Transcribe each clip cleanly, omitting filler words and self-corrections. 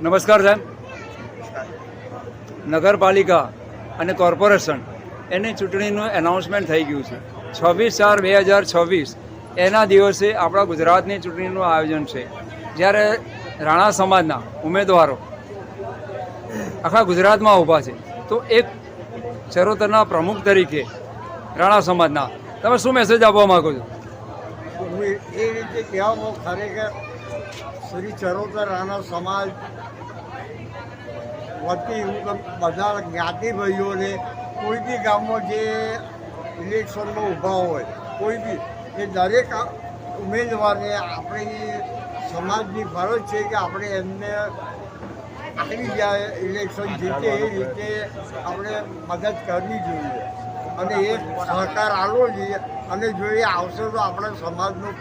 નમસ્કાર સાહેબ. નગરપાલિકા અને કોર્પોરેશન એની ચૂંટણીનું એનાઉન્સમેન્ટ થઈ ગયું છે. 26/4/2026 એના દિવસે આપણા ગુજરાતની ચૂંટણીનું આયોજન છે. જ્યારે રાણા સમાજના ઉમેદવારો આખા ગુજરાતમાં ઊભા છે, તો એક ચરોતરના પ્રમુખ તરીકે રાણા સમાજના તમે શું મેસેજ આપવા માગો છો? હું એ રીતે કહેવામાં ખરેખર શ્રી ચરોતર રાણા સમાજ વતી હું બધા જ્ઞાતિ ભાઈઓને કોઈ બી ગામમાં જે ઇલેક્શનમાં ઊભા હોય કોઈ બી એ દરેક ઉમેદવારને આપણી સમાજની ફરજ છે કે આપણે એમને આવી જાય ઇલેક્શન જીતે એ રીતે આપણે મદદ કરવી જોઈએ અને એ સહકાર આપવો જોઈએ અને જો એ આવશે તો આપણા સમાજનું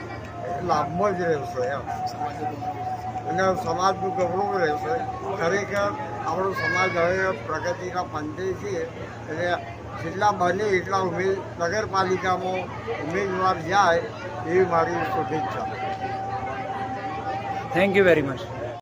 લાભમાં જ રહેશે એમ અને સમાજનું ગૌરવ રહેશે. ખરેખર આપણો સમાજ હવે પ્રગતિના પંથે છે એટલે જેટલા બને એટલા નગરપાલિકામાં ઉમેદવાર જાય એવી મારી શુભેચ્છા. Thank you very much.